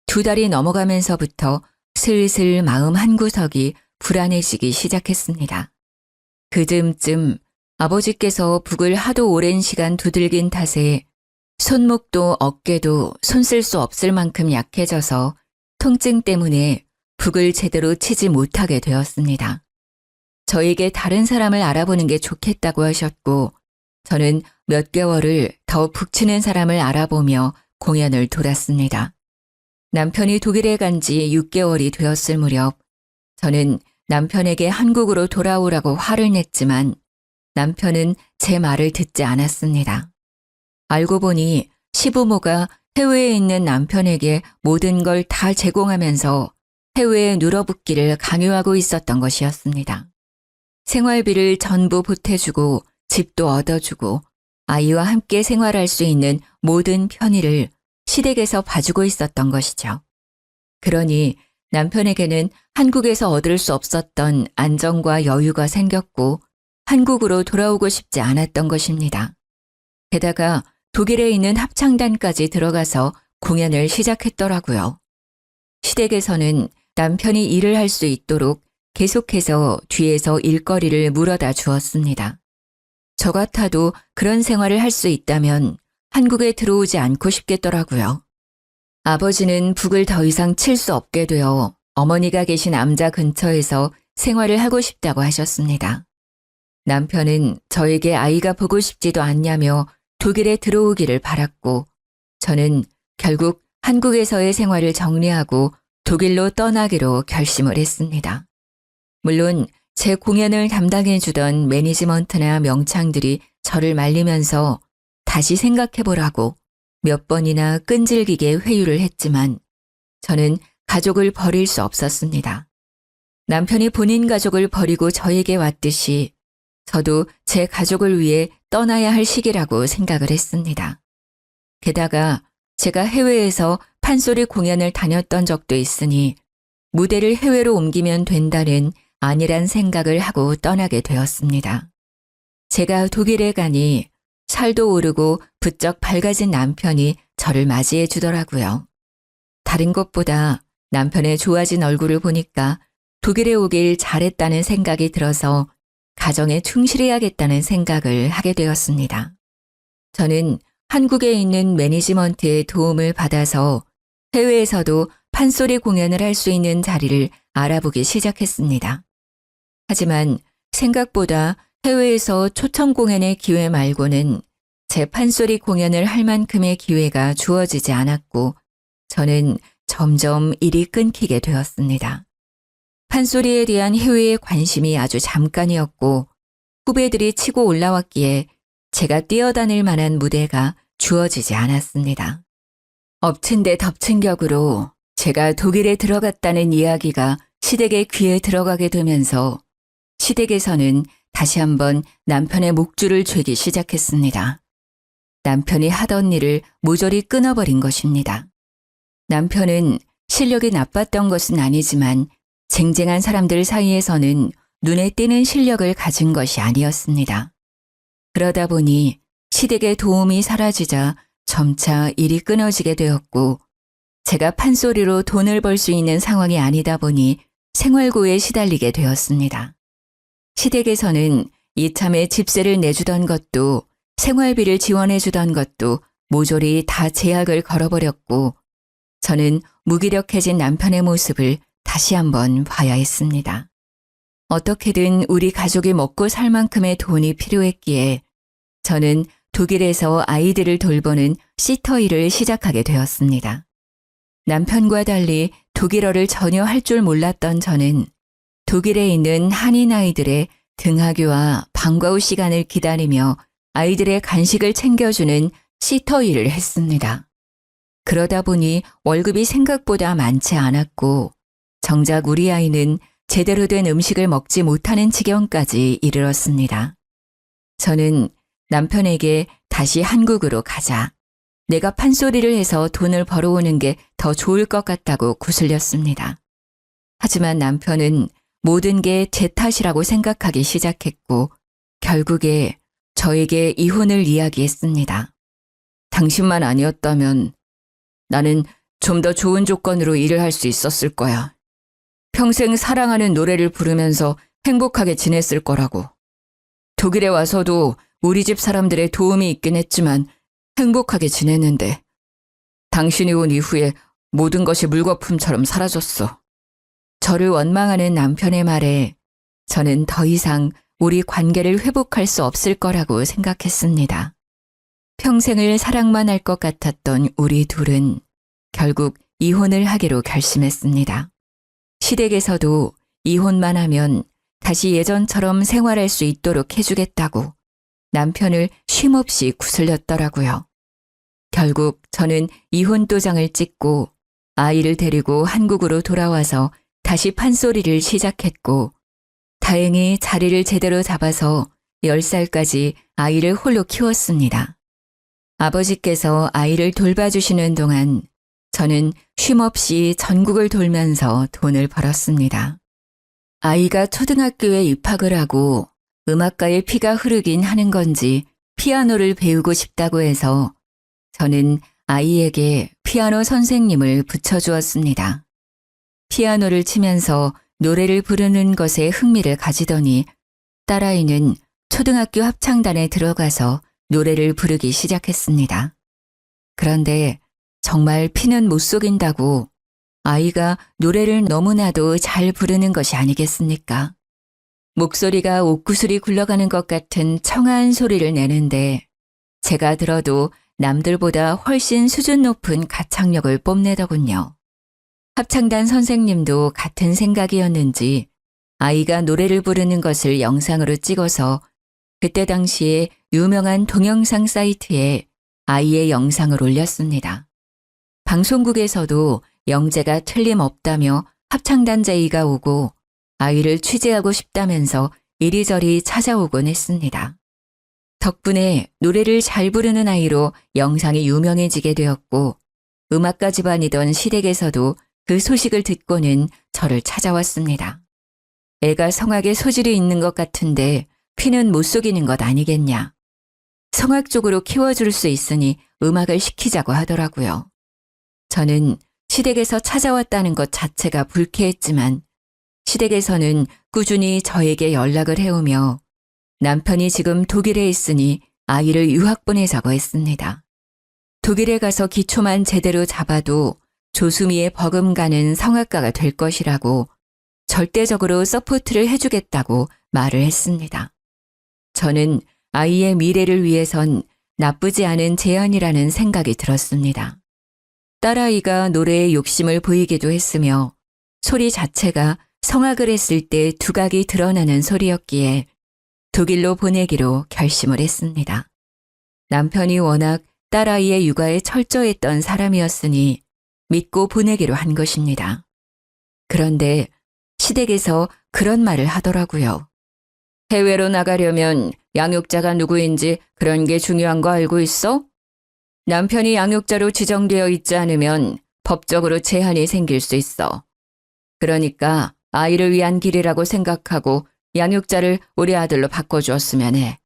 2달이 넘어가면서부터 슬슬 마음 한구석이 불안해지기 시작했습니다. 그 즈음쯤 아버지께서 북을 하도 오랜 시간 두들긴 탓에 손목도 어깨도 손 쓸 수 없을 만큼 약해져서 통증 때문에 북을 제대로 치지 못하게 되었습니다. 저에게 다른 사람을 알아보는 게 좋겠다고 하셨고 저는 몇 개월을 더 북 치는 사람을 알아보며 공연을 돌았습니다. 남편이 독일에 간 지 6개월이 되었을 무렵 저는 남편에게 한국으로 돌아오라고 화를 냈지만 남편은 제 말을 듣지 않았습니다. 알고 보니 시부모가 해외에 있는 남편에게 모든 걸 다 제공하면서 해외에 눌어붙기를 강요하고 있었던 것이었습니다. 생활비를 전부 보태주고 집도 얻어주고 아이와 함께 생활할 수 있는 모든 편의를 시댁에서 봐주고 있었던 것이죠. 그러니 남편에게는 한국에서 얻을 수 없었던 안정과 여유가 생겼고 한국으로 돌아오고 싶지 않았던 것입니다. 게다가 독일에 있는 합창단까지 들어가서 공연을 시작했더라고요. 시댁에서는 남편이 일을 할 수 있도록 계속해서 뒤에서 일거리를 물어다 주었습니다. 저 같아도 그런 생활을 할 수 있다면 한국에 들어오지 않고 싶겠더라고요. 아버지는 북을 더 이상 칠 수 없게 되어 어머니가 계신 암자 근처에서 생활을 하고 싶다고 하셨습니다. 남편은 저에게 아이가 보고 싶지도 않냐며 독일에 들어오기를 바랐고 저는 결국 한국에서의 생활을 정리하고 독일로 떠나기로 결심을 했습니다. 물론 제 공연을 담당해주던 매니지먼트나 명창들이 저를 말리면서 다시 생각해보라고 몇 번이나 끈질기게 회유를 했지만 저는 가족을 버릴 수 없었습니다. 남편이 본인 가족을 버리고 저에게 왔듯이 저도 제 가족을 위해 떠나야 할 시기라고 생각을 했습니다. 게다가 제가 해외에서 판소리 공연을 다녔던 적도 있으니 무대를 해외로 옮기면 된다는 안일한 생각을 하고 떠나게 되었습니다. 제가 독일에 가니 살도 오르고 부쩍 밝아진 남편이 저를 맞이해 주더라고요. 다른 것보다 남편의 좋아진 얼굴을 보니까 독일에 오길 잘했다는 생각이 들어서 가정에 충실해야겠다는 생각을 하게 되었습니다. 저는 한국에 있는 매니지먼트의 도움을 받아서 해외에서도 판소리 공연을 할 수 있는 자리를 알아보기 시작했습니다. 하지만 생각보다 해외에서 초청 공연의 기회 말고는 제 판소리 공연을 할 만큼의 기회가 주어지지 않았고 저는 점점 일이 끊기게 되었습니다. 판소리에 대한 해외의 관심이 아주 잠깐이었고 후배들이 치고 올라왔기에 제가 뛰어다닐 만한 무대가 주어지지 않았습니다. 엎친 데 덮친 격으로 제가 독일에 들어갔다는 이야기가 시댁의 귀에 들어가게 되면서 시댁에서는 다시 한번 남편의 목줄을 죄기 시작했습니다. 남편이 하던 일을 모조리 끊어버린 것입니다. 남편은 실력이 나빴던 것은 아니지만 쟁쟁한 사람들 사이에서는 눈에 띄는 실력을 가진 것이 아니었습니다. 그러다 보니 시댁의 도움이 사라지자 점차 일이 끊어지게 되었고 제가 판소리로 돈을 벌 수 있는 상황이 아니다 보니 생활고에 시달리게 되었습니다. 시댁에서는 이참에 집세를 내주던 것도 생활비를 지원해 주던 것도 모조리 다 제약을 걸어버렸고 저는 무기력해진 남편의 모습을 다시 한번 봐야 했습니다. 어떻게든 우리 가족이 먹고 살 만큼의 돈이 필요했기에 저는 독일에서 아이들을 돌보는 시터 일을 시작하게 되었습니다. 남편과 달리 독일어를 전혀 할 줄 몰랐던 저는 독일에 있는 한인 아이들의 등하교와 방과 후 시간을 기다리며 아이들의 간식을 챙겨주는 시터 일을 했습니다. 그러다 보니 월급이 생각보다 많지 않았고 정작 우리 아이는 제대로 된 음식을 먹지 못하는 지경까지 이르렀습니다. 저는 남편에게 다시 한국으로 가자. 내가 판소리를 해서 돈을 벌어오는 게 더 좋을 것 같다고 구슬렸습니다. 하지만 남편은 모든 게 제 탓이라고 생각하기 시작했고 결국에 저에게 이혼을 이야기했습니다. 당신만 아니었다면 나는 좀 더 좋은 조건으로 일을 할 수 있었을 거야. 평생 사랑하는 노래를 부르면서 행복하게 지냈을 거라고. 독일에 와서도 우리 집 사람들의 도움이 있긴 했지만 행복하게 지냈는데 당신이 온 이후에 모든 것이 물거품처럼 사라졌어. 저를 원망하는 남편의 말에 저는 더 이상 우리 관계를 회복할 수 없을 거라고 생각했습니다. 평생을 사랑만 할 것 같았던 우리 둘은 결국 이혼을 하기로 결심했습니다. 시댁에서도 이혼만 하면 다시 예전처럼 생활할 수 있도록 해주겠다고 남편을 쉼없이 구슬렸더라고요. 결국 저는 이혼 도장을 찍고 아이를 데리고 한국으로 돌아와서 다시 판소리를 시작했고 다행히 자리를 제대로 잡아서 10살까지 아이를 홀로 키웠습니다. 아버지께서 아이를 돌봐주시는 동안 저는 쉼없이 전국을 돌면서 돈을 벌었습니다. 아이가 초등학교에 입학을 하고 음악가의 피가 흐르긴 하는 건지 피아노를 배우고 싶다고 해서 저는 아이에게 피아노 선생님을 붙여주었습니다. 피아노를 치면서 노래를 부르는 것에 흥미를 가지더니 딸아이는 초등학교 합창단에 들어가서 노래를 부르기 시작했습니다. 그런데 정말 피는 못 속인다고 아이가 노래를 너무나도 잘 부르는 것이 아니겠습니까? 목소리가 옥구슬이 굴러가는 것 같은 청아한 소리를 내는데 제가 들어도 남들보다 훨씬 수준 높은 가창력을 뽐내더군요. 합창단 선생님도 같은 생각이었는지 아이가 노래를 부르는 것을 영상으로 찍어서 그때 당시에 유명한 동영상 사이트에 아이의 영상을 올렸습니다. 방송국에서도 영재가 틀림없다며 합창단 제의가 오고 아이를 취재하고 싶다면서 이리저리 찾아오곤 했습니다. 덕분에 노래를 잘 부르는 아이로 영상이 유명해지게 되었고 음악가 집안이던 시댁에서도 그 소식을 듣고는 저를 찾아왔습니다. 애가 성악에 소질이 있는 것 같은데 피는 못 속이는 것 아니겠냐. 성악 쪽으로 키워줄 수 있으니 음악을 시키자고 하더라고요. 저는 시댁에서 찾아왔다는 것 자체가 불쾌했지만 시댁에서는 꾸준히 저에게 연락을 해오며 남편이 지금 독일에 있으니 아이를 유학 보내자고 했습니다. 독일에 가서 기초만 제대로 잡아도 조수미에 버금가는 성악가가 될 것이라고 절대적으로 서포트를 해주겠다고 말을 했습니다. 저는 아이의 미래를 위해선 나쁘지 않은 제안이라는 생각이 들었습니다. 딸아이가 노래에 욕심을 보이기도 했으며 소리 자체가 성악을 했을 때 두각이 드러나는 소리였기에 독일로 보내기로 결심을 했습니다. 남편이 워낙 딸아이의 육아에 철저했던 사람이었으니 믿고 보내기로 한 것입니다. 그런데 시댁에서 그런 말을 하더라고요. 해외로 나가려면 양육자가 누구인지 그런 게 중요한 거 알고 있어? 남편이 양육자로 지정되어 있지 않으면 법적으로 제한이 생길 수 있어. 그러니까 아이를 위한 길이라고 생각하고 양육자를 우리 아들로 바꿔주었으면 해.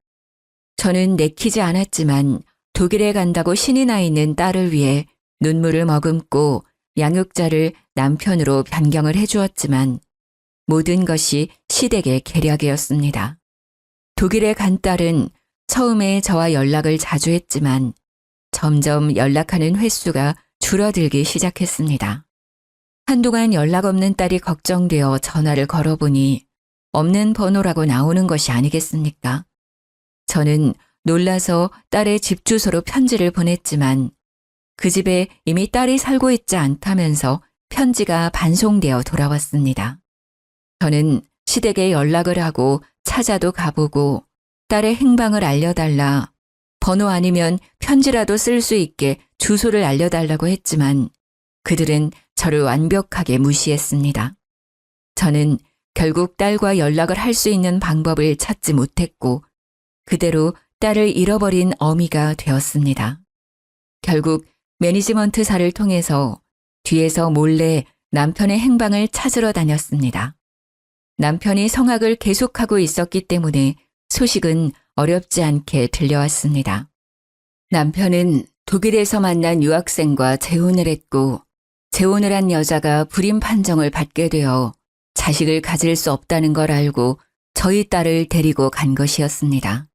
저는 내키지 않았지만 독일에 간다고 신이 나 있는 딸을 위해 눈물을 머금고 양육자를 남편으로 변경을 해주었지만 모든 것이 시댁의 계략이었습니다. 독일에 간 딸은 처음에 저와 연락을 자주 했지만 점점 연락하는 횟수가 줄어들기 시작했습니다. 한동안 연락 없는 딸이 걱정되어 전화를 걸어보니 없는 번호라고 나오는 것이 아니겠습니까? 저는 놀라서 딸의 집 주소로 편지를 보냈지만 그 집에 이미 딸이 살고 있지 않다면서 편지가 반송되어 돌아왔습니다. 저는 시댁에 연락을 하고 찾아도 가보고 딸의 행방을 알려달라, 번호 아니면 편지라도 쓸 수 있게 주소를 알려달라고 했지만 그들은 저를 완벽하게 무시했습니다. 저는 결국 딸과 연락을 할 수 있는 방법을 찾지 못했고 그대로 딸을 잃어버린 어미가 되었습니다. 결국 매니지먼트사를 통해서 뒤에서 몰래 남편의 행방을 찾으러 다녔습니다. 남편이 성악을 계속하고 있었기 때문에 소식은 어렵지 않게 들려왔습니다. 남편은 독일에서 만난 유학생과 재혼을 했고 재혼을 한 여자가 불임 판정을 받게 되어 자식을 가질 수 없다는 걸 알고 저희 딸을 데리고 간 것이었습니다.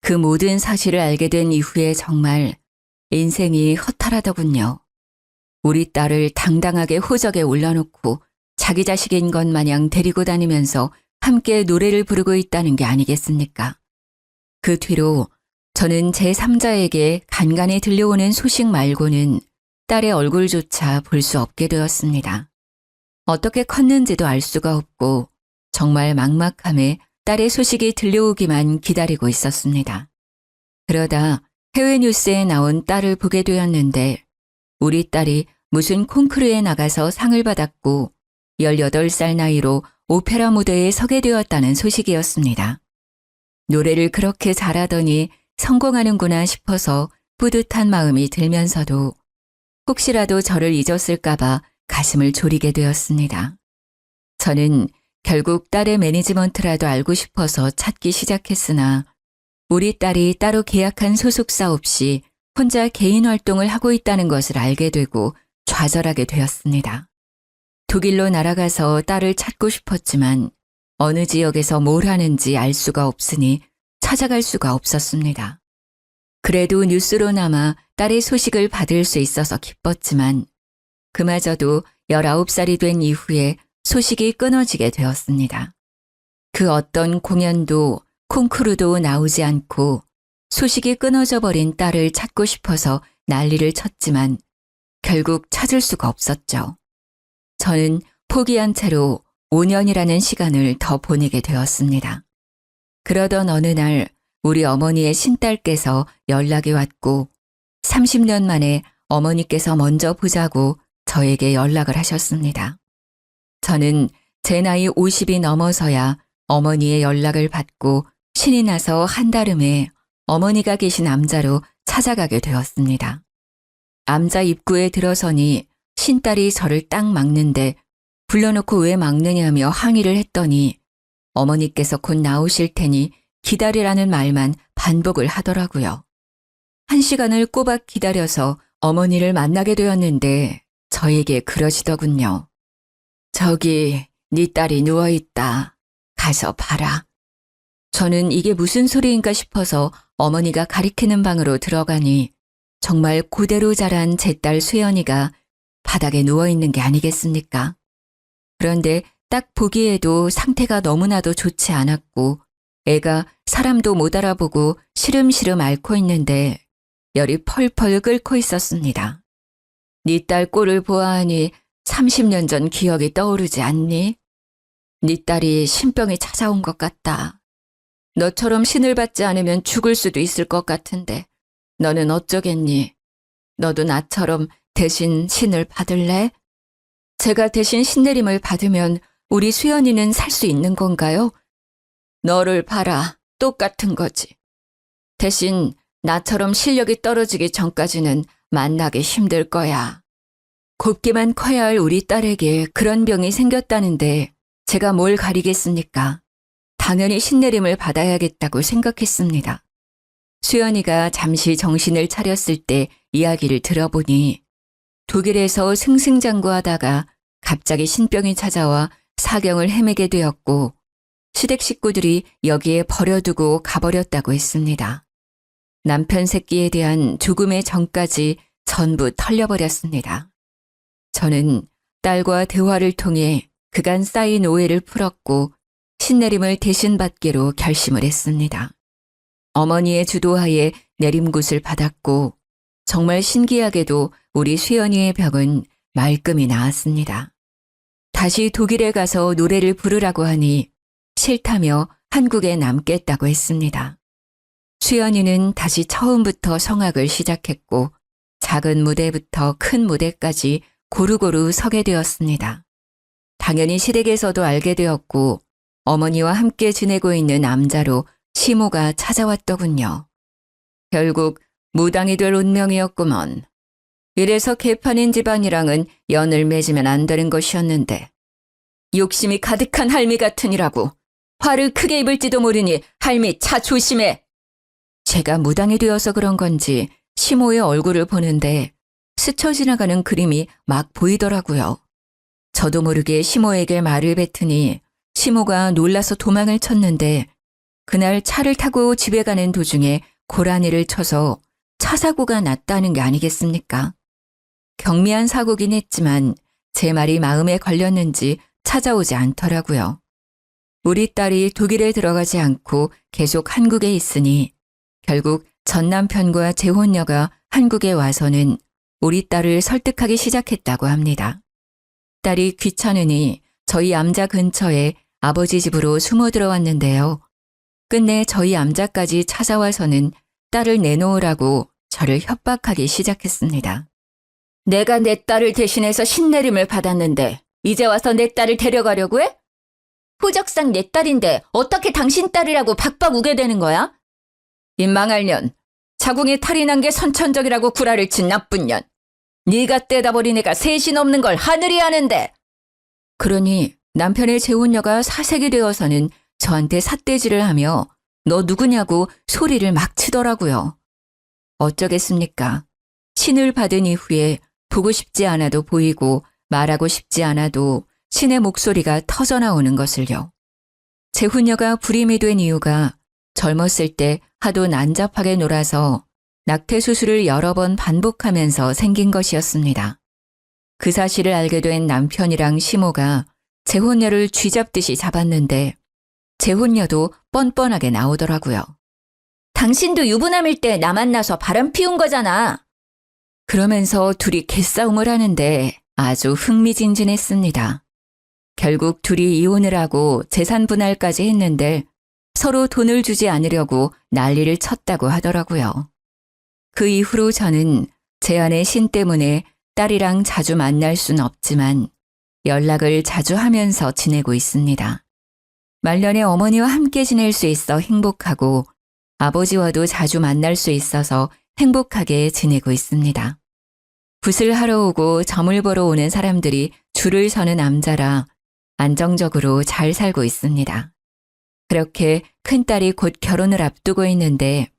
그 모든 사실을 알게 된 이후에 정말 인생이 허탈하더군요. 우리 딸을 당당하게 호적에 올려놓고 자기 자식인 것 마냥 데리고 다니면서 함께 노래를 부르고 있다는 게 아니겠습니까? 그 뒤로 저는 제3자에게 간간히 들려오는 소식 말고는 딸의 얼굴조차 볼 수 없게 되었습니다. 어떻게 컸는지도 알 수가 없고 정말 막막함에 딸의 소식이 들려오기만 기다리고 있었습니다. 그러다 해외 뉴스에 나온 딸을 보게 되었는데 우리 딸이 무슨 콩쿠르에 나가서 상을 받았고 18살 나이로 오페라 무대에 서게 되었다는 소식이었습니다. 노래를 그렇게 잘하더니 성공하는구나 싶어서 뿌듯한 마음이 들면서도 혹시라도 저를 잊었을까봐 가슴을 졸이게 되었습니다. 저는 결국 딸의 매니지먼트라도 알고 싶어서 찾기 시작했으나 우리 딸이 따로 계약한 소속사 없이 혼자 개인 활동을 하고 있다는 것을 알게 되고 좌절하게 되었습니다. 독일로 날아가서 딸을 찾고 싶었지만 어느 지역에서 뭘 하는지 알 수가 없으니 찾아갈 수가 없었습니다. 그래도 뉴스로나마 딸의 소식을 받을 수 있어서 기뻤지만 그마저도 19살이 된 이후에 소식이 끊어지게 되었습니다. 그 어떤 공연도 콩쿠르도 나오지 않고 소식이 끊어져 버린 딸을 찾고 싶어서 난리를 쳤지만 결국 찾을 수가 없었죠. 저는 포기한 채로 5년이라는 시간을 더 보내게 되었습니다. 그러던 어느 날 우리 어머니의 신딸께서 연락이 왔고 30년 만에 어머니께서 먼저 보자고 저에게 연락을 하셨습니다. 저는 제 나이 50이 넘어서야 어머니의 연락을 받고 신이 나서 한달음에 어머니가 계신 암자로 찾아가게 되었습니다. 암자 입구에 들어서니 신딸이 저를 딱 막는데 불러놓고 왜 막느냐며 항의를 했더니 어머니께서 곧 나오실 테니 기다리라는 말만 반복을 하더라고요. 1시간을 꼬박 기다려서 어머니를 만나게 되었는데 저에게 그러시더군요. 저기 네 딸이 누워있다. 가서 봐라. 저는 이게 무슨 소리인가 싶어서 어머니가 가리키는 방으로 들어가니 정말 그대로 자란 제 딸 수연이가 바닥에 누워있는 게 아니겠습니까? 그런데 딱 보기에도 상태가 너무나도 좋지 않았고 애가 사람도 못 알아보고 시름시름 앓고 있는데 열이 펄펄 끓고 있었습니다. 네 딸 꼴을 보아하니 30년 전 기억이 떠오르지 않니? 네 딸이 신병이 찾아온 것 같다. 너처럼 신을 받지 않으면 죽을 수도 있을 것 같은데 너는 어쩌겠니? 너도 나처럼 대신 신을 받을래? 제가 대신 신내림을 받으면 우리 수연이는 살 수 있는 건가요? 너를 봐라. 똑같은 거지. 대신 나처럼 실력이 떨어지기 전까지는 만나기 힘들 거야. 곱게만 커야 할 우리 딸에게 그런 병이 생겼다는데 제가 뭘 가리겠습니까? 당연히 신내림을 받아야겠다고 생각했습니다. 수연이가 잠시 정신을 차렸을 때 이야기를 들어보니 독일에서 승승장구하다가 갑자기 신병이 찾아와 사경을 헤매게 되었고 시댁 식구들이 여기에 버려두고 가버렸다고 했습니다. 남편 새끼에 대한 조금의 정까지 전부 털려버렸습니다. 저는 딸과 대화를 통해 그간 쌓인 오해를 풀었고 신내림을 대신 받기로 결심을 했습니다. 어머니의 주도하에 내림굿을 받았고 정말 신기하게도 우리 수연이의 병은 말끔히 나았습니다. 다시 독일에 가서 노래를 부르라고 하니 싫다며 한국에 남겠다고 했습니다. 수연이는 다시 처음부터 성악을 시작했고 작은 무대부터 큰 무대까지 고루고루 서게 되었습니다. 당연히 시댁에서도 알게 되었고 어머니와 함께 지내고 있는 남자로 시모가 찾아왔더군요. 결국 무당이 될 운명이었구먼. 이래서 개판인 집안이랑은 연을 맺으면 안 되는 것이었는데 욕심이 가득한 할미 같으니라고. 화를 크게 입을지도 모르니 할미 차 조심해. 제가 무당이 되어서 그런 건지 시모의 얼굴을 보는데 스쳐 지나가는 그림이 막 보이더라고요. 저도 모르게 시모에게 말을 뱉으니 시모가 놀라서 도망을 쳤는데 그날 차를 타고 집에 가는 도중에 고라니를 쳐서 차 사고가 났다는 게 아니겠습니까? 경미한 사고긴 했지만 제 말이 마음에 걸렸는지 찾아오지 않더라고요. 우리 딸이 독일에 들어가지 않고 계속 한국에 있으니 결국 전 남편과 재혼녀가 한국에 와서는 우리 딸을 설득하기 시작했다고 합니다. 딸이 귀찮으니 저희 암자 근처에 아버지 집으로 숨어 들어왔는데요. 끝내 저희 암자까지 찾아와서는 딸을 내놓으라고 저를 협박하기 시작했습니다. 내가 내 딸을 대신해서 신내림을 받았는데 이제 와서 내 딸을 데려가려고 해? 호적상 내 딸인데 어떻게 당신 딸이라고 박박 우게 되는 거야? 이 망할 년, 자궁에 탈이 난 게 선천적이라고 구라를 친 나쁜 년. 네가 떼다 버린 애가 셋이 넘는 걸 하늘이 아는데. 그러니 남편의 재혼녀가 사색이 되어서는 저한테 삿대질을 하며 너 누구냐고 소리를 막 치더라고요. 어쩌겠습니까? 신을 받은 이후에 보고 싶지 않아도 보이고 말하고 싶지 않아도 신의 목소리가 터져나오는 것을요. 재혼녀가 불임이 된 이유가 젊었을 때 하도 난잡하게 놀아서 낙태 수술을 여러 번 반복하면서 생긴 것이었습니다. 그 사실을 알게 된 남편이랑 시모가 재혼녀를 쥐잡듯이 잡았는데 재혼녀도 뻔뻔하게 나오더라고요. 당신도 유부남일 때 나 만나서 바람 피운 거잖아. 그러면서 둘이 개싸움을 하는데 아주 흥미진진했습니다. 결국 둘이 이혼을 하고 재산 분할까지 했는데 서로 돈을 주지 않으려고 난리를 쳤다고 하더라고요. 그 이후로 저는 제 아내 신 때문에 딸이랑 자주 만날 순 없지만 연락을 자주 하면서 지내고 있습니다. 말년에 어머니와 함께 지낼 수 있어 행복하고 아버지와도 자주 만날 수 있어서 행복하게 지내고 있습니다. 붓을 하러 오고 점을 보러 오는 사람들이 줄을 서는 암자라 안정적으로 잘 살고 있습니다. 그렇게 큰딸이 곧 결혼을 앞두고 있는데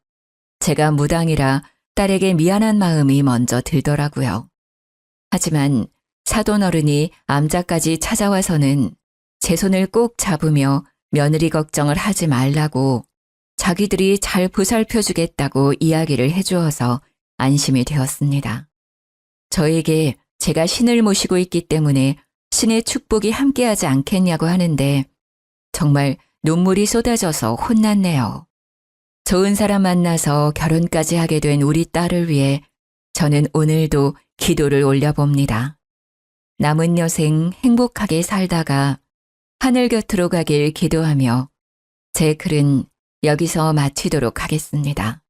제가 무당이라 딸에게 미안한 마음이 먼저 들더라고요. 하지만 사돈 어른이 암자까지 찾아와서는 제 손을 꼭 잡으며 며느리 걱정을 하지 말라고 자기들이 잘 보살펴주겠다고 이야기를 해주어서 안심이 되었습니다. 저에게 제가 신을 모시고 있기 때문에 신의 축복이 함께하지 않겠냐고 하는데 정말 눈물이 쏟아져서 혼났네요. 좋은 사람 만나서 결혼까지 하게 된 우리 딸을 위해 저는 오늘도 기도를 올려봅니다. 남은 여생 행복하게 살다가 하늘 곁으로 가길 기도하며 제 글은 여기서 마치도록 하겠습니다.